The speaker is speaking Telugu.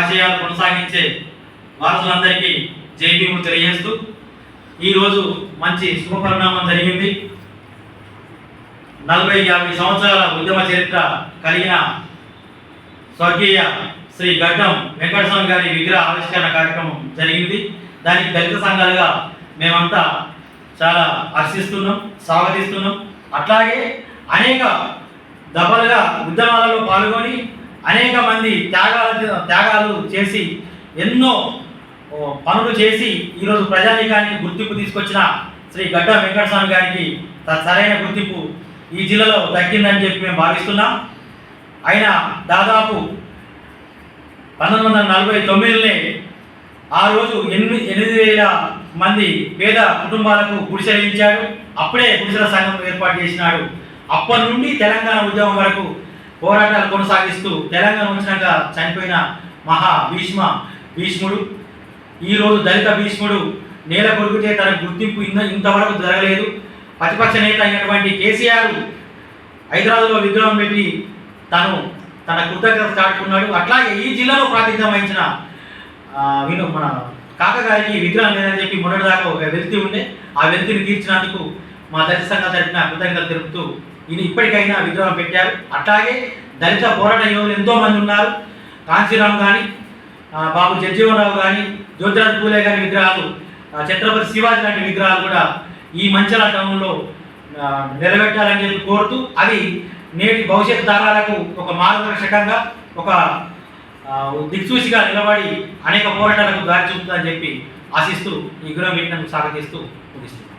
ఆశయాలు కొనసాగించే వారసులందరికీ జై భీములు తెలియజేస్తూ ఈరోజు మంచి శుభపరిణామం జరిగింది. 40-50 సంవత్సరాల ఉద్యమ చరిత్ర కలిగిన స్వర్గీయ శ్రీ గడ్డం వెంకటస్వామి గారి విగ్రహ ఆవిష్కరణ కార్యక్రమం జరిగింది. దానికి దళిత సంఘాలుగా మేమంతా చాలా హర్షిస్తున్నాం, స్వాగతిస్తున్నాం. అట్లాగే అనేక దఫలుగా ఉద్యమాలలో పాల్గొని అనేక మంది త్యాగాలు చేసి ఎన్నో పనులు చేసి ఈరోజు ప్రజానీకానికి గుర్తింపు తీసుకొచ్చిన శ్రీ గడ్డం వెంకటస్వామి గారికి సరైన గుర్తింపు ఈ జిల్లాలో దక్కిందని చెప్పి మేము భావిస్తున్నాం. ఆయన దాదాపు 1949 ఆ రోజు 8,000 మంది పేద కుటుంబాలకు గుడిసెలు ఇచ్చాడు. అప్పుడే గుడిసెల సంఘం ఏర్పాటు చేసినాడు. అప్పటి నుండి తెలంగాణ ఉద్యమం వరకు పోరాటాలు కొనసాగిస్తూ తెలంగాణ వచ్చినాక చనిపోయిన భీష్ముడు ఈరోజు దళిత భీష్ముడు నేల కొరికితే తన గుర్తింపు ఇంతవరకు జరగలేదు. ప్రతిపక్ష నేత అయినటువంటి కేసీఆర్ హైదరాబాద్లో విగ్రహం పెట్టి తన కృతజ్ఞత చాటుకున్నాడు. అట్లాగే ఈ జిల్లాలో ప్రాతినిధ్యం వహించిన మన కాక గారికి విగ్రహం లేదని చెప్పి మొన్నటిదాకా ఒక వ్యక్తి ఉండే, ఆ వ్యక్తిని తీర్చినందుకు మా దళిత సంఘం తరఫున కృతజ్ఞతలు తెలుపుతూ ఇప్పటికైనా విగ్రహం పెట్టారు. అట్లాగే దళిత పోరాట యోధులు ఎంతోమంది ఉన్నారు. కాంచీరామ్ కానీ, బాబు జగ్జీవనరావు కానీ, జ్యోతిరాజ్ పూలే గారి విగ్రహాలు, ఛత్రపతి శివాజీ లాంటి విగ్రహాలు కూడా ఈ మంచల టౌన్లో నిలబెట్టాలని చెప్పి కోరుతూ అవి నేటి భవిష్యత్ తరాలకు ఒక మార్గదర్శకంగా ఒక దిక్సూచిగా నిలబడి అనేక పోరాటాలకు దారి చూపుతుందని చెప్పి ఆశిస్తూ ఈ విగ్రహం పెట్టినందుకు స్వాగతిస్తూ ముగిస్తుంది.